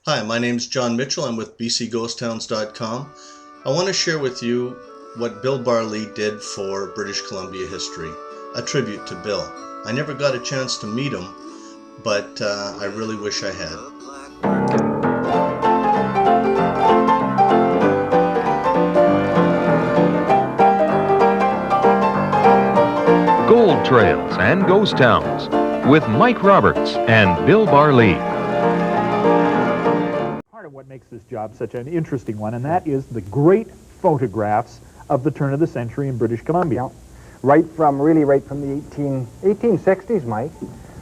Hi, my name's John Mitchell. I'm with bcghosttowns.com. I want to share with you what Bill Barlee did for British Columbia history, a tribute to Bill. I never got a chance to meet him, but I really wish I had. Gold Trails and Ghost Towns with Mike Roberts and Bill Barlee. Part of what makes this job such an interesting one, and that is the great photographs of the turn of the century in British Columbia. Yeah. Right from the 1860s, Mike,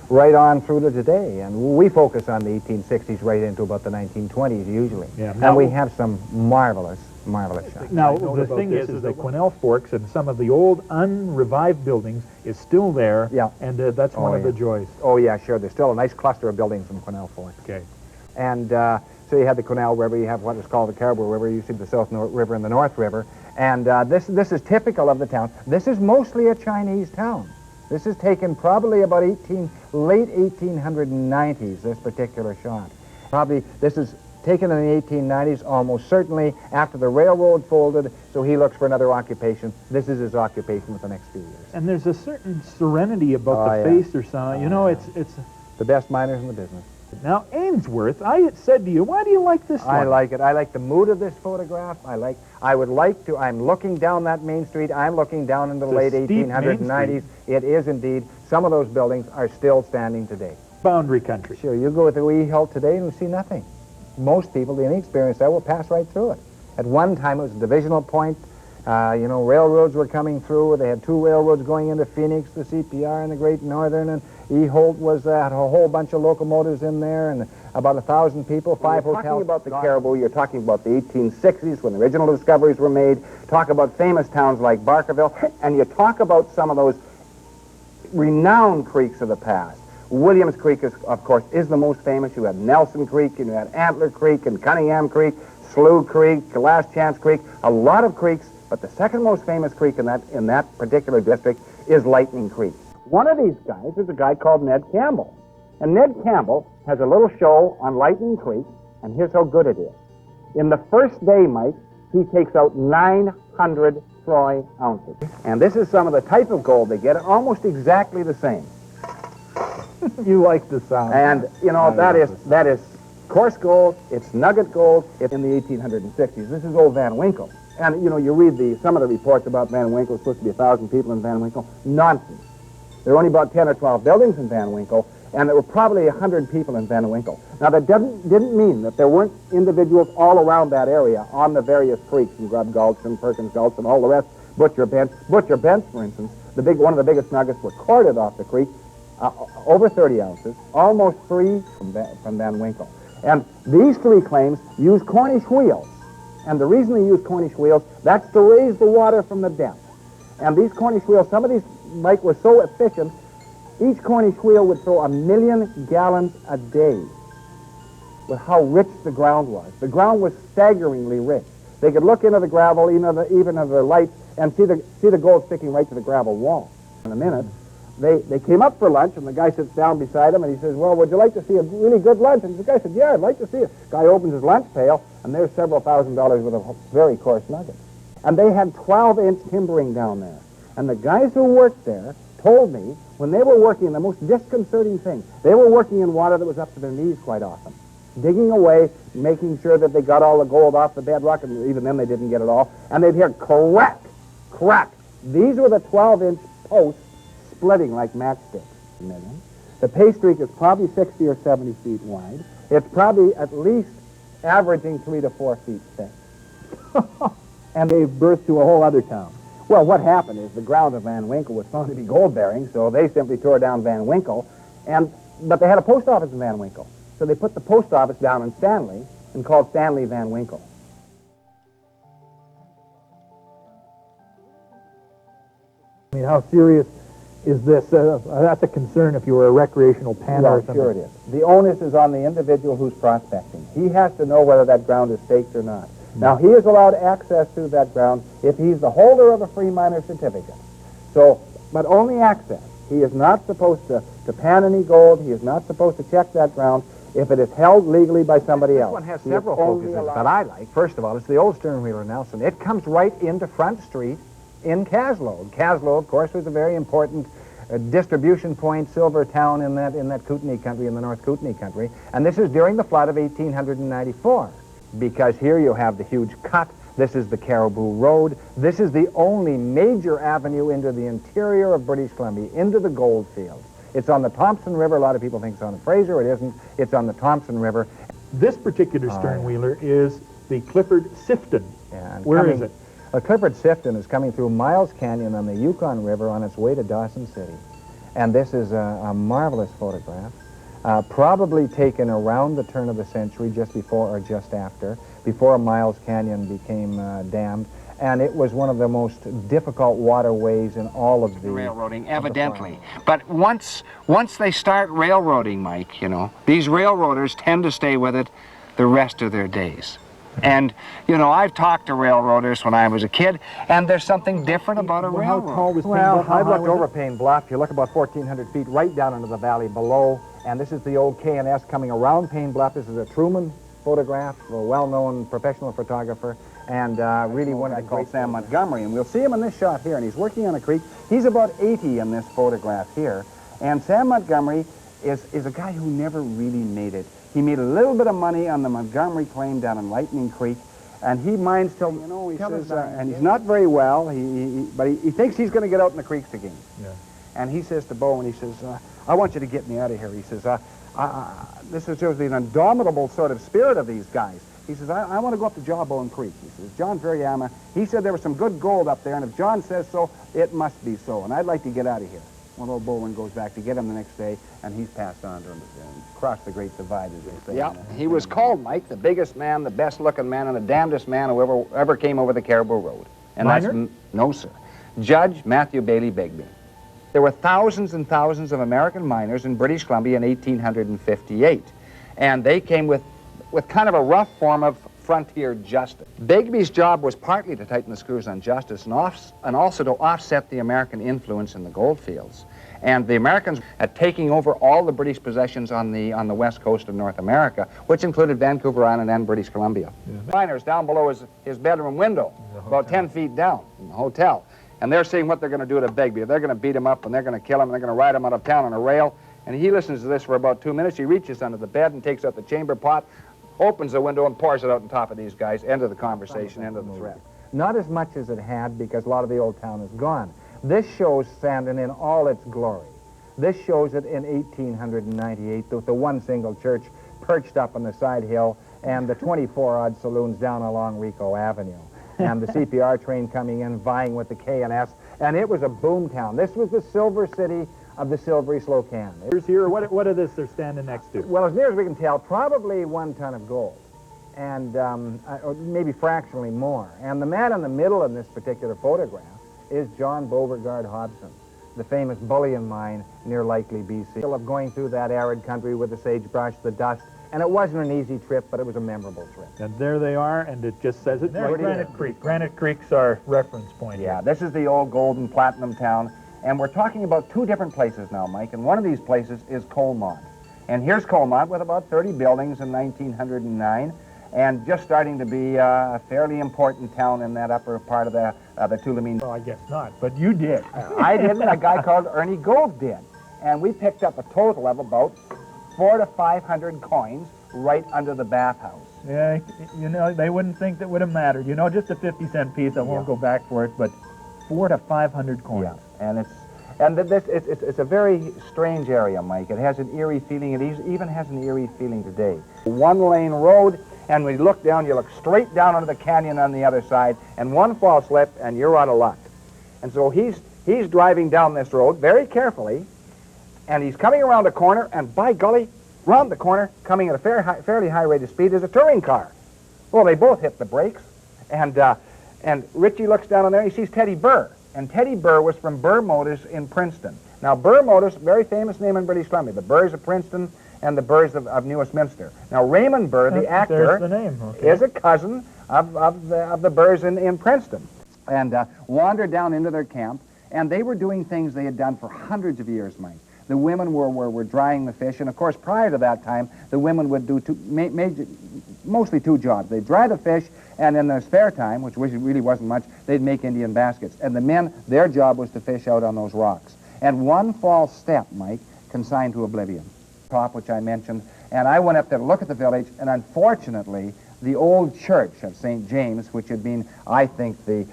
right on through to today. And we focus on the 1860s right into about the 1920s usually. Yeah. And we have some marvelous shots. Now, the thing is that Quesnel Forks and some of the old unrevived buildings is still there, yeah. And that's one of the joys. Oh, yeah, sure. There's still a nice cluster of buildings from Quesnel Forks. Okay. And so you have the Quesnel River, you have what is called the Caribou River, you see the South River and the North River. And this is typical of the town. This is mostly a Chinese town. This is taken probably about late 1890s, this particular shot. Probably this is taken in the 1890s, almost certainly after the railroad folded, so he looks for another occupation. This is his occupation for the next few years. And there's a certain serenity about the face or something. You know, it's the best miners in the business. Now, Ainsworth, I said to you, why do you like this one? I like it. I like the mood of this photograph. I'm looking down that main street. I'm looking down into the late 1890s. It is indeed. Some of those buildings are still standing today. Boundary country. Sure, you go to the wee hill today and you see nothing. Most people, the inexperienced there, will pass right through it. At one time, it was a divisional point. Railroads were coming through. They had two railroads going into Phoenix, the CPR and the Great Northern, and E. Holt had a whole bunch of locomotives in there, and about 1,000 people, 5 hotels. Talking about the Caribou, you're talking about the 1860s when the original discoveries were made. Talk about famous towns like Barkerville, and you talk about some of those renowned creeks of the past. Williams Creek, of course, is the most famous. You had Nelson Creek, and you had Antler Creek, and Cunningham Creek, Slough Creek, Last Chance Creek, a lot of creeks, but the second most famous creek in that particular district is Lightning Creek. One of these guys is a guy called Ned Campbell. And Ned Campbell has a little show on Lightning Creek, and here's how good it is. In the first day, Mike, he takes out 900 troy ounces. And this is some of the type of gold they get, almost exactly the same. You like the sound. And, that is coarse gold, it's nugget gold. It's in the 1860s. This is old Van Winkle. And, you read some of the reports about Van Winkle. It's supposed to be 1,000 people in Van Winkle. Nonsense. There were only about 10 or 12 buildings in Van Winkle, and there were probably 100 people in Van Winkle. Now, that didn't mean that there weren't individuals all around that area on the various creeks, and Grub Gulch and Perkins Gulch and all the rest. Butcher Bent, for instance, one of the biggest nuggets were corded off the creek, over 30 ounces, almost free from Van Winkle. And these three claims use Cornish wheels. And the reason they use Cornish wheels, that's to raise the water from the depth. And these Cornish wheels, some of these, Mike, were so efficient, each Cornish wheel would throw 1 million gallons a day with how rich the ground was. The ground was staggeringly rich. They could look into the gravel, even under the lights, and see the gold sticking right to the gravel wall. In a minute, they came up for lunch, and the guy sits down beside him, and he says, well, would you like to see a really good lunch? And the guy said, yeah, I'd like to see it. Guy opens his lunch pail, and there's several $1,000s worth of very coarse nuggets. And they had 12-inch timbering down there. And the guys who worked there told me, when they were working, the most disconcerting thing, they were working in water that was up to their knees quite often, digging away, making sure that they got all the gold off the bedrock, and even then they didn't get it all. And they'd hear crack, crack. These were the 12-inch posts splitting like matchsticks. The pay streak is probably 60 or 70 feet wide. It's probably at least averaging 3 to 4 feet thick. And gave birth to a whole other town. Well, what happened is the ground of Van Winkle was found to be gold-bearing, so they simply tore down Van Winkle, but they had a post office in Van Winkle. So they put the post office down in Stanley and called Stanley Van Winkle. I mean, how serious is this? That's a concern if you were a recreational panner or something. Sure it is. The onus is on the individual who's prospecting. He has to know whether that ground is staked or not. Now, he is allowed access to that ground if he's the holder of a free miner certificate. So, but only access. He is not supposed to pan any gold. He is not supposed to check that ground. if it is held legally by somebody else. This one has He is several only focuses allowed- that I like. First of all, it's the old stern-wheeler Nelson. It comes right into Front Street in Caslow. Caslow, of course, was a very important distribution point, silver town in that Kootenai country, in the North Kootenai country. And this is during the flood of 1894, because here you have the huge cut. This is the Caribou Road. This is the only major avenue into the interior of British Columbia, into the gold fields. It's on the Thompson River. A lot of people think it's on the Fraser. It isn't. It's on the Thompson River. This particular stern-wheeler is the Clifford Sifton. And Where is it? Clifford Sifton is coming through Miles Canyon on the Yukon River on its way to Dawson City. And this is a marvelous photograph, probably taken around the turn of the century, just before or just after, before Miles Canyon became dammed. And it was one of the most difficult waterways in all of the railroading, evidently. But once they start railroading, Mike, you know, these railroaders tend to stay with it the rest of their days. And, you know, I've talked to railroaders when I was a kid, and there's something different about a How railroad. tall was Payne Well, Bluff? How I've high looked was over it? Payne Bluff. You look about 1,400 feet right down into the valley below. And this is the old K&S coming around Payne Bluff. This is a Truman photograph, a well-known professional photographer, and really one of the called great Sam Montgomery, and we'll see him in this shot here, and he's working on a creek. He's about 80 in this photograph here, and Sam Montgomery is a guy who never really made it. He made a little bit of money on the Montgomery claim down in Lightning Creek, and he mines till, you know, he says, and he's not very well, but he thinks he's going to get out in the creeks again. Yeah. And he says to Bowen, he says, I want you to get me out of here. He says, this is just the indomitable sort of spirit of these guys. He says, I want to go up to Jawbone Creek. He says, John Ferriama, he said there was some good gold up there, and if John says so, it must be so, and I'd like to get out of here. Well, old Bowen goes back to get him the next day, and he's passed on to him and crossed the Great Divide, as they say. Yeah, he was called, Mike, the biggest man, the best-looking man, and the damnedest man who ever came over the Caribou Road. And Minor? No, sir. Judge Matthew Bailey Begbie. There were thousands and thousands of American miners in British Columbia in 1858, and they came with kind of a rough form of frontier justice. Begbie's job was partly to tighten the screws on justice and also to offset the American influence in the gold fields. And the Americans at taking over all the British possessions on the west coast of North America, which included Vancouver Island and British Columbia. Yeah. Miners down below his bedroom window, about 10 feet down in the hotel. And they're seeing what they're going to do to Begbie. They're going to beat him up, and they're going to kill him, and they're going to ride him out of town on a rail. And he listens to this for about 2 minutes. He reaches under the bed and takes out the chamber pot, opens the window, and pours it out on top of these guys. End of the conversation, end of the threat. Not as much as it had, because a lot of the old town is gone. This shows Sandon in all its glory. This shows it in 1898 with the one single church perched up on the side hill and the 24-odd saloons down along Rico Avenue. And the CPR train coming in, vying with the K&S, and it was a boom town. This was the silver city of the silvery Slocan. Here's here. What are this they're standing next to? Well, as near as we can tell, probably 1 ton of gold, and or maybe fractionally more. And the man in the middle in this particular photograph is John Beauregard Hobson, the famous bullion mine near Likely, BC. Of going through that arid country with the sagebrush, the dust, and it wasn't an easy trip, but it was a memorable trip. And there they are, and it just says it. There Like it Granite is. Creek. Granite Creek's our reference point. Yeah, here. this is the old gold and platinum town, and we're talking about 2 different places now, Mike, and one of these places is Colmont. And here's Colmont with about 30 buildings in 1909, and just starting to be a fairly important town in that upper part of the Tulameen. Well, I guess not, but you did. I didn't, a guy called Ernie Gold did, and we picked up a total of about 400 to 500 coins right under the bathhouse. Yeah, you know, they wouldn't think that would have mattered. You know, just a 50-cent piece, I won't go back for it, but 400 to 500 coins. Yeah, and it's a very strange area, Mike. It has an eerie feeling. It even has an eerie feeling today. 1-lane road, and when you look down, you look straight down into the canyon on the other side, and one false slip, and you're out of luck. And so he's driving down this road very carefully, and he's coming around a corner, and by golly, round the corner, coming at a fairly high rate of speed, is a touring car. Well, they both hit the brakes, and Richie looks down on there, and he sees Teddy Burr. And Teddy Burr was from Burr Motors in Princeton. Now, Burr Motors, very famous name in British Columbia. The Burrs of Princeton and the Burrs of New Westminster. Now, Raymond Burr, the actor, There's the name. Okay. is a cousin of the Burrs in Princeton. And wandered down into their camp, and they were doing things they had done for hundreds of years, Mike. The women were drying the fish, and of course, prior to that time, the women would do mostly two jobs. They'd dry the fish, and in their spare time, which really wasn't much, they'd make Indian baskets. And the men, their job was to fish out on those rocks. And one false step, Mike, consigned to oblivion. Top, which I mentioned, and I went up there to look at the village, and unfortunately, the old church of St. James, which had been, I think, the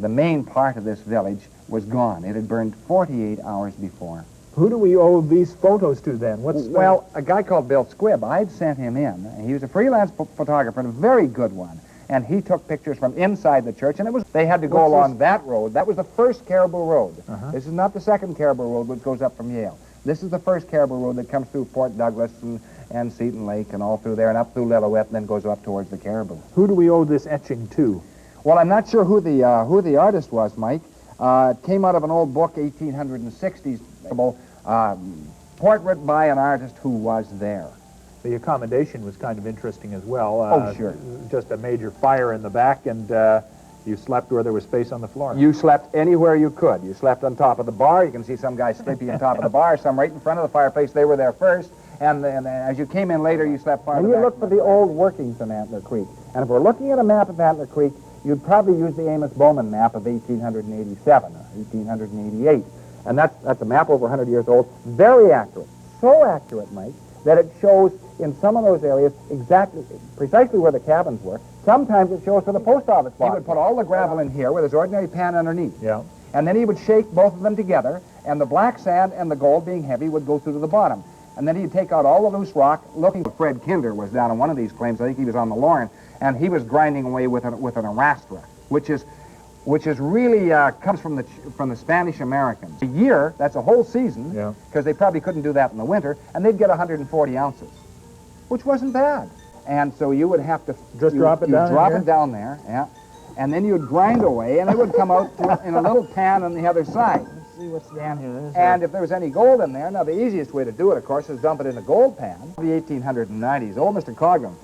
main part of this village, was gone. It had burned 48 hours before. Who do we owe these photos to then? Well, a guy called Bill Squibb, I'd sent him in. He was a freelance photographer, and a very good one. And he took pictures from inside the church, and they had to go along that road. That was the first Caribou Road. This is not the second Caribou Road, which goes up from Yale. This is the first Caribou Road that comes through Port Douglas and Seton Lake and all through there and up through Lillooet and then goes up towards the Caribou. Who do we owe this etching to? Well, I'm not sure who the artist was, Mike. It came out of an old book, 1860s, portrait by an artist who was there. The accommodation was kind of interesting as well. Oh, sure. Just a major fire in the back, and you slept where there was space on the floor. You slept anywhere you could. You slept on top of the bar. You can see some guys sleeping on top of the bar, some right in front of the fireplace. They were there first. And as you came in later, you slept far And in you the back. look for the old workings in Antler Creek. And if we're looking at a map of Antler Creek, you'd probably use the Amos Bowman map of 1887 or 1888. And that's a map over 100 years old. Very accurate. So accurate, Mike, that it shows in some of those areas precisely where the cabins were. Sometimes it shows where the post office box. He would put all the gravel in here with his ordinary pan underneath. Yeah. And then he would shake both of them together, and the black sand and the gold, being heavy, would go through to the bottom. And then he'd take out all the loose rock, looking. Fred Kinder was down on one of these claims. I think he was on the Lorne, and he was grinding away with an arastra, which is really comes from the Spanish Americans. A year, that's a whole season, because they probably couldn't do that in the winter, and they'd get 140 ounces, which wasn't bad. And so you would have to just drop it down. Drop it down there, yeah, and then you'd grind away, and it would come out in a little pan on the other side. Let's see what's down here. And if there was any gold in there, now the easiest way to do it, of course, is dump it in a gold pan. The 1890s, old Mr. Coghlan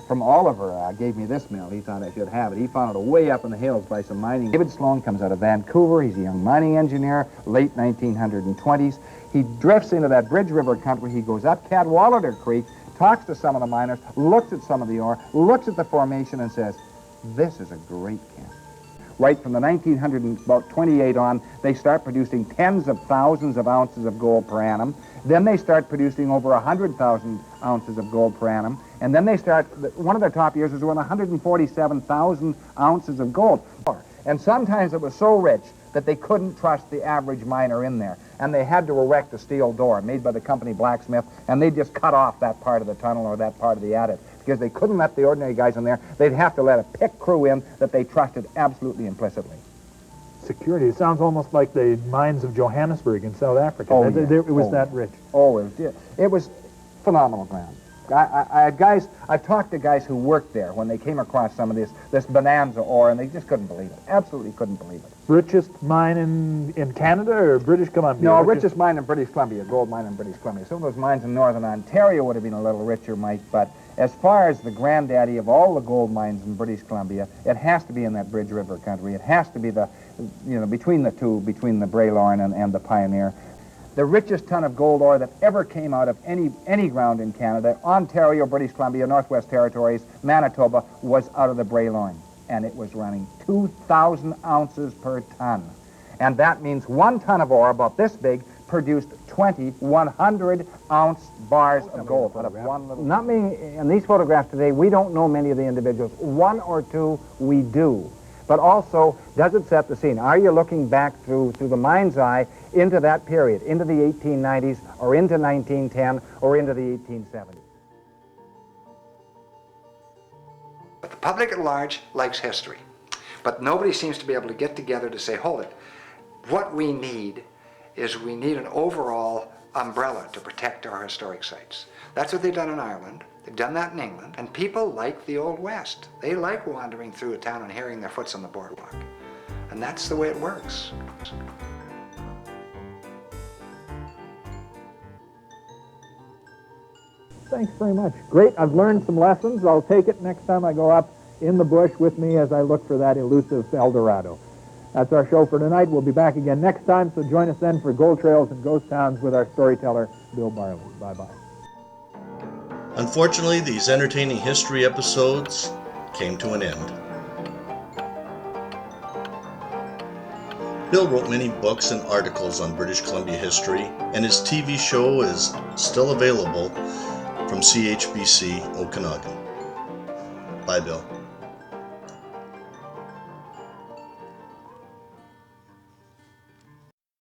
from Oliver gave me this mill. He thought I should have it. He found it way up in the hills by some mining. David Sloan comes out of Vancouver. He's a young mining engineer, late 1920s. He drifts into that Bridge River country. He goes up Cadwallader Creek, talks to some of the miners, looks at some of the ore, looks at the formation, and says, this is a great camp. Right from the 1928 on, they start producing tens of thousands of ounces of gold per annum. Then they start producing over 100,000 ounces of gold per annum. And then they start, one of their top years was around 147,000 ounces of gold. And sometimes it was so rich that they couldn't trust the average miner in there. And they had to erect a steel door made by the company blacksmith, and they just cut off that part of the tunnel or that part of the adit, because they couldn't let the ordinary guys in there. They'd have to let a pick crew in that they trusted absolutely implicitly. Security. It sounds almost like the mines of Johannesburg in South Africa. Oh, It was that rich. Oh, it was phenomenal ground. I've talked to guys who worked there when they came across some of this bonanza ore, and they just couldn't believe it. Absolutely couldn't believe it. Richest mine in Canada or British Columbia? No, richest mine in British Columbia, gold mine in British Columbia. Some of those mines in northern Ontario would have been a little richer, Mike, but as far as the granddaddy of all the gold mines in British Columbia, it has to be in that Bridge River country. It has to be between the two, between the Braylorn and the Pioneer. The richest ton of gold ore that ever came out of any ground in Canada, Ontario, British Columbia, Northwest Territories, Manitoba, was out of the Braylorn. And it was running 2,000 ounces per ton. And that means 1 ton of ore about this big produced 20 100-ounce bars of gold out of one little... Not many, in these photographs today, we don't know many of the individuals. 1 or 2 we do. But also, does it set the scene? Are you looking back through the mind's eye into that period, into the 1890s, or into 1910, or into the 1870s? But the public at large likes history. But nobody seems to be able to get together to say, hold it, what we need is we need an overall umbrella to protect our historic sites. That's what they've done in Ireland. They've done that in England. And people like the Old West. They like wandering through a town and hearing their foots on the boardwalk. And that's the way it works. Thanks very much. Great. I've learned some lessons. I'll take it next time I go up in the bush with me as I look for that elusive El Dorado. That's our show for tonight. We'll be back again next time, so join us then for Gold Trails and Ghost Towns with our storyteller, Bill Barlee. Bye-bye. Unfortunately, these entertaining history episodes came to an end. Bill wrote many books and articles on British Columbia history, and his TV show is still available from CHBC Okanagan. Bye, Bill.